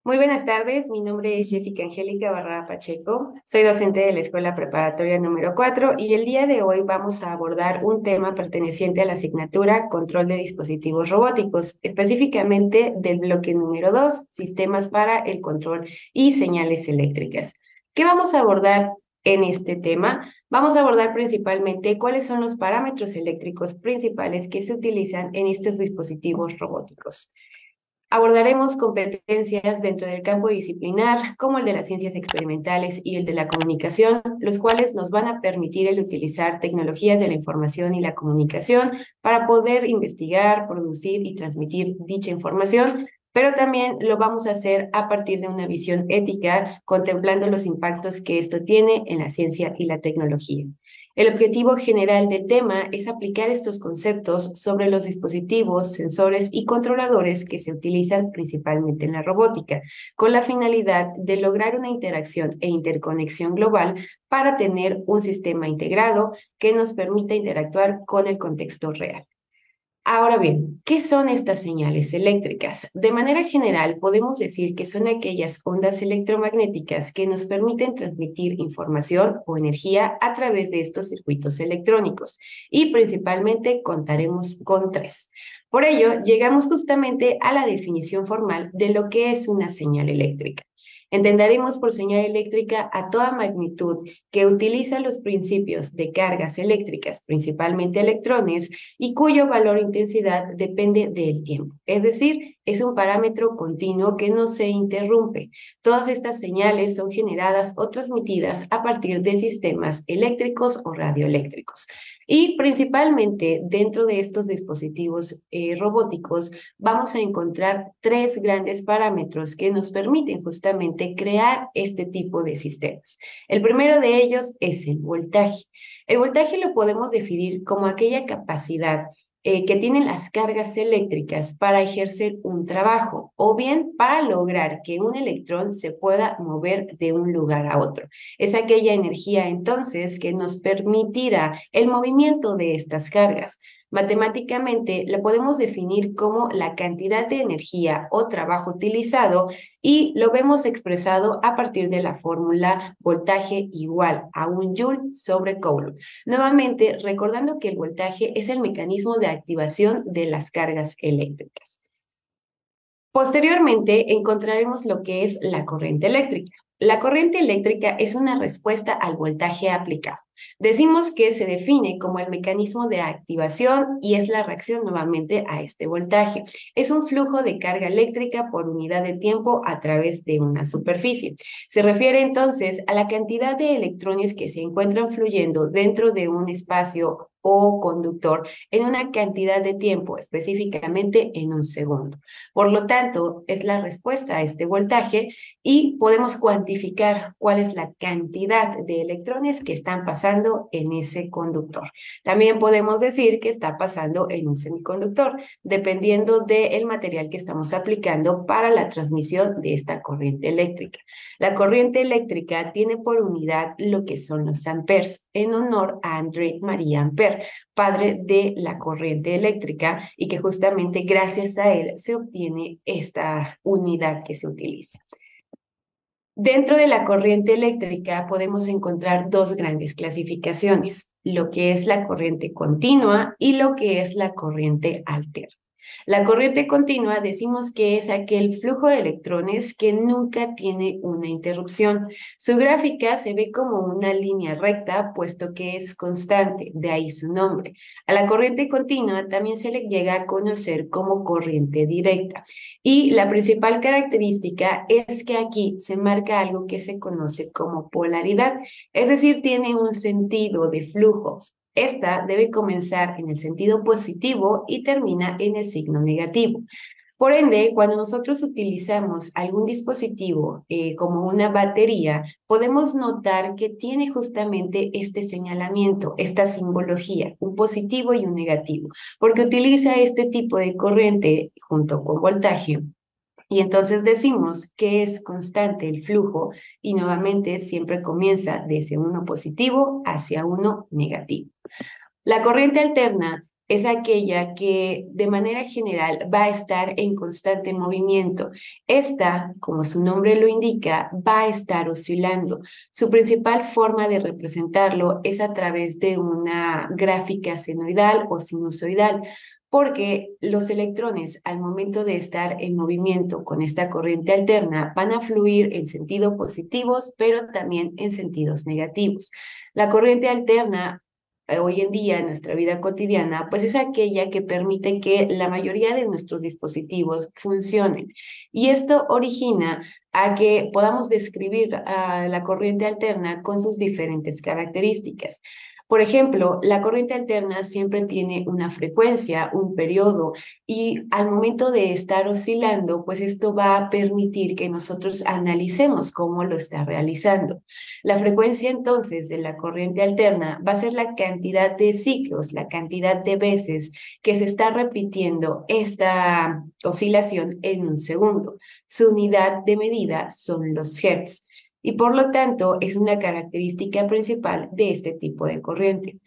Muy buenas tardes, mi nombre es Jessica Angélica Barrera Pacheco, soy docente de la Escuela Preparatoria número 4 y el día de hoy vamos a abordar un tema perteneciente a la asignatura Control de Dispositivos Robóticos, específicamente del bloque número 2, Sistemas para el Control y Señales Eléctricas. ¿Qué vamos a abordar en este tema? Vamos a abordar principalmente cuáles son los parámetros eléctricos principales que se utilizan en estos dispositivos robóticos. Abordaremos competencias dentro del campo disciplinar, como el de las ciencias experimentales y el de la comunicación, los cuales nos van a permitir el utilizar tecnologías de la información y la comunicación para poder investigar, producir y transmitir dicha información, pero también lo vamos a hacer a partir de una visión ética, contemplando los impactos que esto tiene en la ciencia y la tecnología. El objetivo general del tema es aplicar estos conceptos sobre los dispositivos, sensores y controladores que se utilizan principalmente en la robótica, con la finalidad de lograr una interacción e interconexión global para tener un sistema integrado que nos permita interactuar con el contexto real. Ahora bien, ¿qué son estas señales eléctricas? De manera general, podemos decir que son aquellas ondas electromagnéticas que nos permiten transmitir información o energía a través de estos circuitos electrónicos y principalmente contaremos con tres. Por ello, llegamos justamente a la definición formal de lo que es una señal eléctrica. Entenderemos por señal eléctrica a toda magnitud que utiliza los principios de cargas eléctricas, principalmente electrones, y cuyo valor intensidad depende del tiempo. Es decir, es un parámetro continuo que no se interrumpe. Todas estas señales son generadas o transmitidas a partir de sistemas eléctricos o radioeléctricos. Y principalmente dentro de estos dispositivos robóticos vamos a encontrar tres grandes parámetros que nos permiten justamente crear este tipo de sistemas. El primero de ellos es el voltaje. El voltaje lo podemos definir como aquella capacidad que tienen las cargas eléctricas para ejercer un trabajo o bien para lograr que un electrón se pueda mover de un lugar a otro. Es aquella energía entonces que nos permitirá el movimiento de estas cargas. Matemáticamente la podemos definir como la cantidad de energía o trabajo utilizado y lo vemos expresado a partir de la fórmula voltaje igual a un joule sobre coulomb. Nuevamente, recordando que el voltaje es el mecanismo de activación de las cargas eléctricas. Posteriormente, encontraremos lo que es la corriente eléctrica. La corriente eléctrica es una respuesta al voltaje aplicado. Decimos que se define como el mecanismo de activación y es la reacción nuevamente a este voltaje. Es un flujo de carga eléctrica por unidad de tiempo a través de una superficie. Se refiere entonces a la cantidad de electrones que se encuentran fluyendo dentro de un espacio o conductor en una cantidad de tiempo, específicamente en un segundo. Por lo tanto, es la respuesta a este voltaje y podemos cuantificar cuál es la cantidad de electrones que están pasando en ese conductor. También podemos decir que está pasando en un semiconductor, dependiendo del material que estamos aplicando para la transmisión de esta corriente eléctrica. La corriente eléctrica tiene por unidad lo que son los amperes, en honor a André Marie Ampère, padre de la corriente eléctrica, y que justamente gracias a él se obtiene esta unidad que se utiliza. Dentro de la corriente eléctrica podemos encontrar dos grandes clasificaciones, lo que es la corriente continua y lo que es la corriente alterna. La corriente continua decimos que es aquel flujo de electrones que nunca tiene una interrupción. Su gráfica se ve como una línea recta, puesto que es constante, de ahí su nombre. A la corriente continua también se le llega a conocer como corriente directa. Y la principal característica es que aquí se marca algo que se conoce como polaridad, es decir, tiene un sentido de flujo. Esta debe comenzar en el sentido positivo y termina en el signo negativo. Por ende, cuando nosotros utilizamos algún dispositivo como una batería, podemos notar que tiene justamente este señalamiento, esta simbología, un positivo y un negativo, porque utiliza este tipo de corriente junto con voltaje. Y entonces decimos que es constante el flujo y nuevamente siempre comienza desde uno positivo hacia uno negativo. La corriente alterna es aquella que de manera general va a estar en constante movimiento. Esta, como su nombre lo indica, va a estar oscilando. Su principal forma de representarlo es a través de una gráfica senoidal o sinusoidal, porque los electrones al momento de estar en movimiento con esta corriente alterna van a fluir en sentidos positivos, pero también en sentidos negativos. La corriente alterna hoy en día en nuestra vida cotidiana, pues es aquella que permite que la mayoría de nuestros dispositivos funcionen. Y esto origina a que podamos describir a la corriente alterna con sus diferentes características. Por ejemplo, la corriente alterna siempre tiene una frecuencia, un periodo, y al momento de estar oscilando, pues esto va a permitir que nosotros analicemos cómo lo está realizando. La frecuencia entonces de la corriente alterna va a ser la cantidad de ciclos, la cantidad de veces que se está repitiendo esta oscilación en un segundo. Su unidad de medida son los hertz y por lo tanto es una característica principal de este tipo de corriente.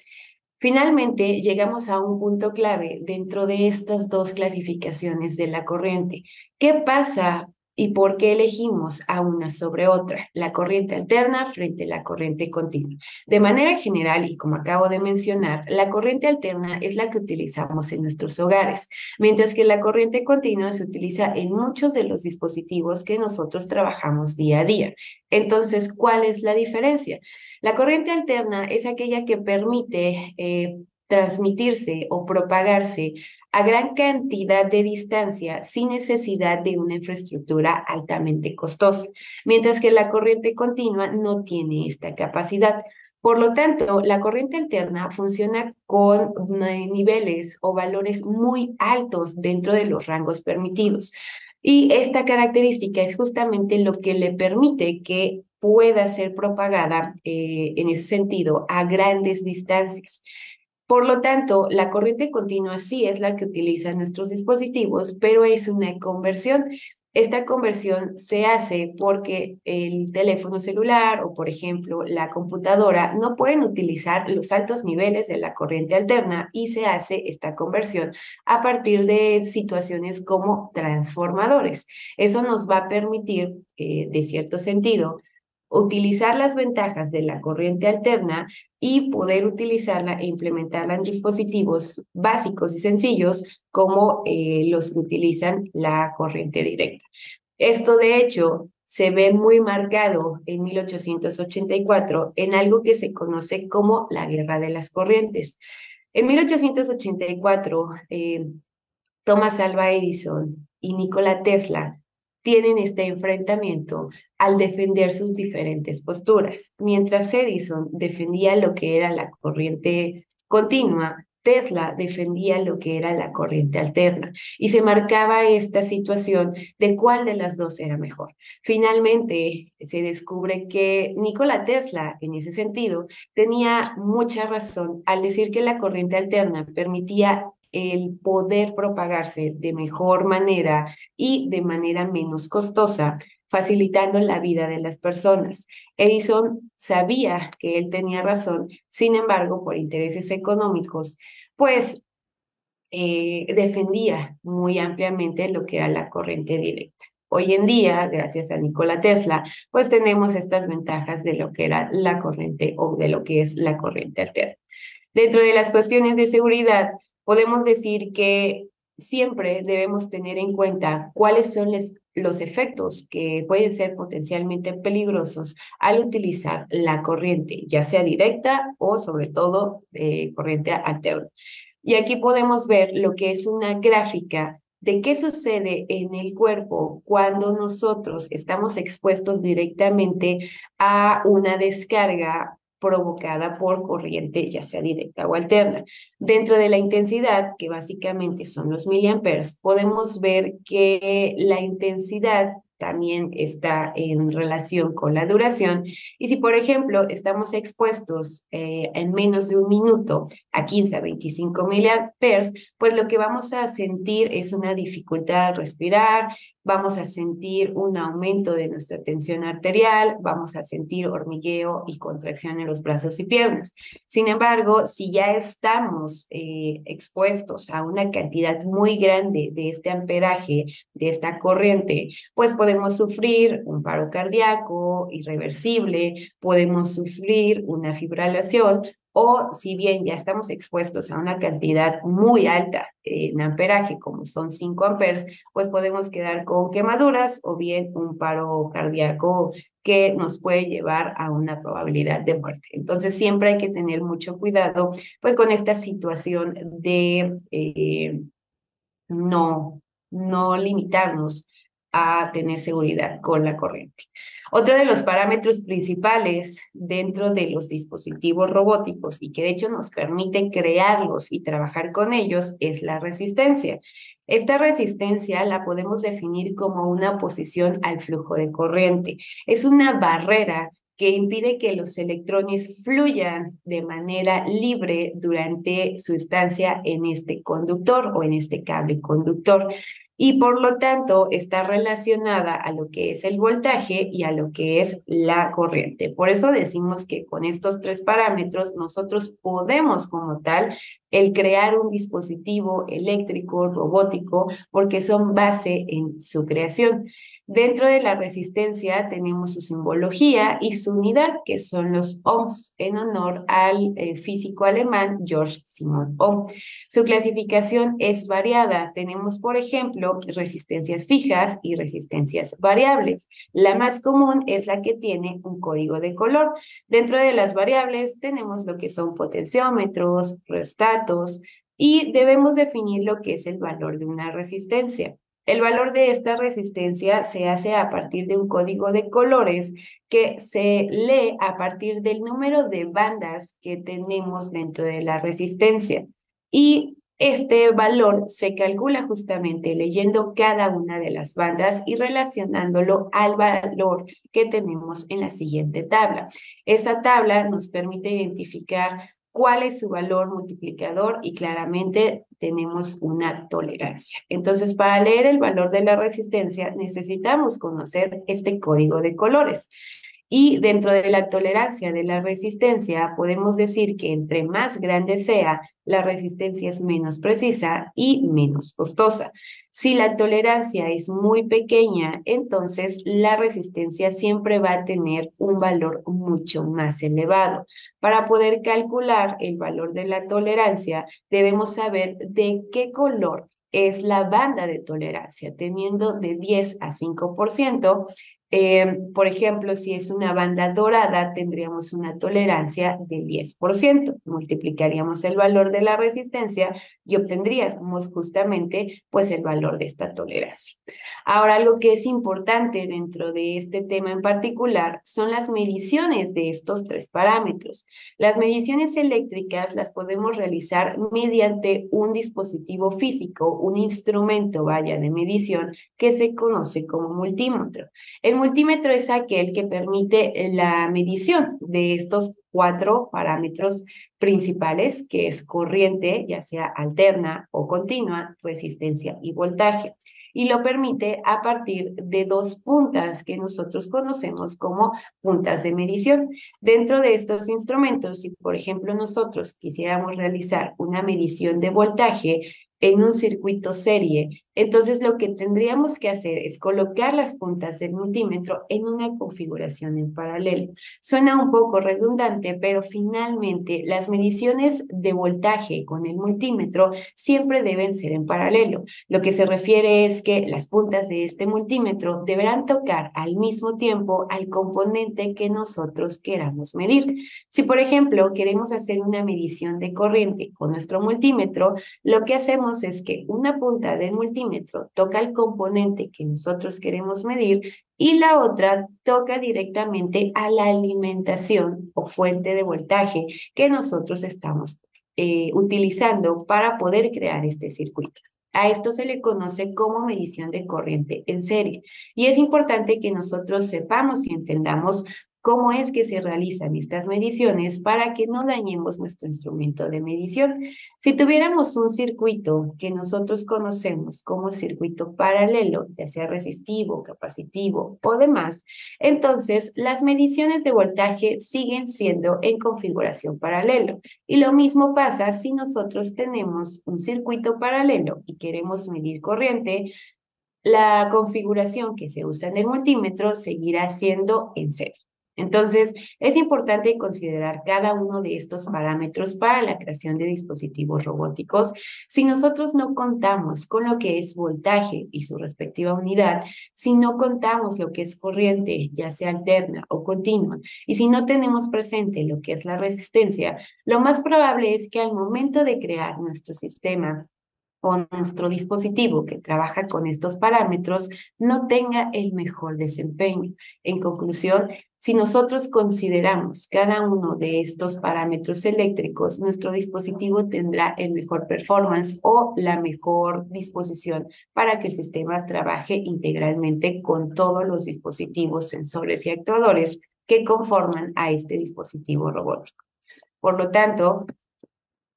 Finalmente, llegamos a un punto clave dentro de estas dos clasificaciones de la corriente. ¿Qué pasa y por qué elegimos a una sobre otra, la corriente alterna frente a la corriente continua? De manera general, y como acabo de mencionar, la corriente alterna es la que utilizamos en nuestros hogares, mientras que la corriente continua se utiliza en muchos de los dispositivos que nosotros trabajamos día a día. Entonces, ¿cuál es la diferencia? La corriente alterna es aquella que permite transmitirse o propagarse a gran cantidad de distancia sin necesidad de una infraestructura altamente costosa, mientras que la corriente continua no tiene esta capacidad. Por lo tanto, la corriente alterna funciona con niveles o valores muy altos dentro de los rangos permitidos. Y esta característica es justamente lo que le permite que pueda ser propagada en ese sentido a grandes distancias. Por lo tanto, la corriente continua sí es la que utilizan nuestros dispositivos, pero es una conversión. Esta conversión se hace porque el teléfono celular o, por ejemplo, la computadora no pueden utilizar los altos niveles de la corriente alterna y se hace esta conversión a partir de situaciones como transformadores. Eso nos va a permitir, de cierto sentido, utilizar las ventajas de la corriente alterna y poder utilizarla e implementarla en dispositivos básicos y sencillos como los que utilizan la corriente directa. Esto, de hecho, se ve muy marcado en 1884 en algo que se conoce como la Guerra de las Corrientes. En 1884, Thomas Alva Edison y Nikola Tesla tienen este enfrentamiento al defender sus diferentes posturas. Mientras Edison defendía lo que era la corriente continua, Tesla defendía lo que era la corriente alterna y se marcaba esta situación de cuál de las dos era mejor. Finalmente se descubre que Nikola Tesla, en ese sentido, tenía mucha razón al decir que la corriente alterna permitía el poder propagarse de mejor manera y de manera menos costosa, facilitando la vida de las personas. Edison sabía que él tenía razón, sin embargo, por intereses económicos, pues defendía muy ampliamente lo que era la corriente directa. Hoy en día, gracias a Nikola Tesla, pues tenemos estas ventajas de lo que era la corriente o de lo que es la corriente alterna. Dentro de las cuestiones de seguridad, podemos decir que siempre debemos tener en cuenta cuáles son los efectos que pueden ser potencialmente peligrosos al utilizar la corriente, ya sea directa o sobre todo corriente alterna. Y aquí podemos ver lo que es una gráfica de qué sucede en el cuerpo cuando nosotros estamos expuestos directamente a una descarga provocada por corriente, ya sea directa o alterna. Dentro de la intensidad, que básicamente son los miliamperes, podemos ver que la intensidad también está en relación con la duración. Y si, por ejemplo, estamos expuestos en menos de un minuto a 15 a 25 miliamperes, pues lo que vamos a sentir es una dificultad al respirar, vamos a sentir un aumento de nuestra tensión arterial, vamos a sentir hormigueo y contracción en los brazos y piernas. Sin embargo, si ya estamos expuestos a una cantidad muy grande de este amperaje, de esta corriente, pues podemos sufrir un paro cardíaco irreversible, podemos sufrir una fibrilación, o si bien ya estamos expuestos a una cantidad muy alta en amperaje, como son 5 amperes, pues podemos quedar con quemaduras o bien un paro cardíaco que nos puede llevar a una probabilidad de muerte. Entonces siempre hay que tener mucho cuidado pues con esta situación de no limitarnos a tener seguridad con la corriente. Otro de los parámetros principales dentro de los dispositivos robóticos y que de hecho nos permite crearlos y trabajar con ellos es la resistencia. Esta resistencia la podemos definir como una oposición al flujo de corriente. Es una barrera que impide que los electrones fluyan de manera libre durante su estancia en este conductor o en este cable conductor. Y por lo tanto está relacionada a lo que es el voltaje y a lo que es la corriente. Por eso decimos que con estos 3 parámetros nosotros podemos como tal el crear un dispositivo eléctrico, robótico, porque son base en su creación. Dentro de la resistencia tenemos su simbología y su unidad, que son los ohms, en honor al físico alemán Georg Simon Ohm. Su clasificación es variada. Tenemos, por ejemplo, resistencias fijas y resistencias variables. La más común es la que tiene un código de color. Dentro de las variables tenemos lo que son potenciómetros, rheostatos, y debemos definir lo que es el valor de una resistencia. El valor de esta resistencia se hace a partir de un código de colores que se lee a partir del número de bandas que tenemos dentro de la resistencia. Y este valor se calcula justamente leyendo cada una de las bandas y relacionándolo al valor que tenemos en la siguiente tabla. Esa tabla nos permite identificar cuál es su valor multiplicador y claramente tenemos una tolerancia. Entonces, para leer el valor de la resistencia necesitamos conocer este código de colores. Y dentro de la tolerancia de la resistencia, podemos decir que entre más grande sea, la resistencia es menos precisa y menos costosa. Si la tolerancia es muy pequeña, entonces la resistencia siempre va a tener un valor mucho más elevado. Para poder calcular el valor de la tolerancia, debemos saber de qué color es la banda de tolerancia, teniendo de 10 a 5%. Por ejemplo, si es una banda dorada, tendríamos una tolerancia del 10%. Multiplicaríamos el valor de la resistencia y obtendríamos justamente pues el valor de esta tolerancia. Ahora, algo que es importante dentro de este tema en particular son las mediciones de estos 3 parámetros. Las mediciones eléctricas las podemos realizar mediante un dispositivo físico, un instrumento, vaya, de medición que se conoce como multímetro. El multímetro es aquel que permite la medición de estos 4 parámetros principales, que es corriente, ya sea alterna o continua, resistencia y voltaje. Y lo permite a partir de 2 puntas que nosotros conocemos como puntas de medición. Dentro de estos instrumentos, si por ejemplo nosotros quisiéramos realizar una medición de voltaje en un circuito serie, entonces lo que tendríamos que hacer es colocar las puntas del multímetro en una configuración en paralelo. Suena un poco redundante, pero finalmente las mediciones de voltaje con el multímetro siempre deben ser en paralelo. Lo que se refiere es que las puntas de este multímetro deberán tocar al mismo tiempo al componente que nosotros queramos medir. Si, por ejemplo, queremos hacer una medición de corriente con nuestro multímetro, lo que hacemos es que una punta del multímetro toca el componente que nosotros queremos medir y la otra toca directamente a la alimentación o fuente de voltaje que nosotros estamos utilizando para poder crear este circuito. A esto se le conoce como medición de corriente en serie. Y es importante que nosotros sepamos y entendamos cómo es que se realizan estas mediciones para que no dañemos nuestro instrumento de medición. Si tuviéramos un circuito que nosotros conocemos como circuito paralelo, ya sea resistivo, capacitivo o demás, entonces las mediciones de voltaje siguen siendo en configuración paralelo. Y lo mismo pasa si nosotros tenemos un circuito paralelo y queremos medir corriente, la configuración que se usa en el multímetro seguirá siendo en serie. Entonces, es importante considerar cada uno de estos parámetros para la creación de dispositivos robóticos. Si nosotros no contamos con lo que es voltaje y su respectiva unidad, si no contamos lo que es corriente, ya sea alterna o continua, y si no tenemos presente lo que es la resistencia, lo más probable es que al momento de crear nuestro sistema o nuestro dispositivo que trabaja con estos parámetros no tenga el mejor desempeño. En conclusión, si nosotros consideramos cada uno de estos parámetros eléctricos, nuestro dispositivo tendrá el mejor performance o la mejor disposición para que el sistema trabaje integralmente con todos los dispositivos, sensores y actuadores que conforman a este dispositivo robótico. Por lo tanto,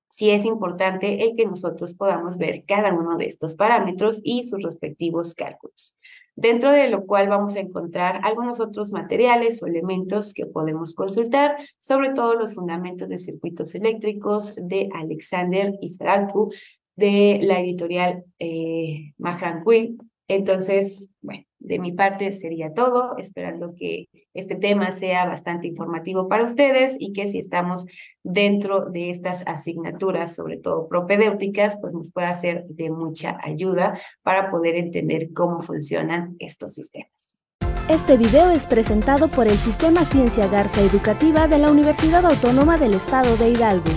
sí es importante el que nosotros podamos ver cada uno de estos parámetros y sus respectivos cálculos, dentro de lo cual vamos a encontrar algunos otros materiales o elementos que podemos consultar, sobre todo los fundamentos de circuitos eléctricos de Alexander Isaraku, de la editorial Mahran-Quill. Entonces, bueno, de mi parte sería todo, esperando que este tema sea bastante informativo para ustedes y que si estamos dentro de estas asignaturas, sobre todo propedéuticas, pues nos pueda ser de mucha ayuda para poder entender cómo funcionan estos sistemas. Este video es presentado por el Sistema Ciencia Garza Educativa de la Universidad Autónoma del Estado de Hidalgo.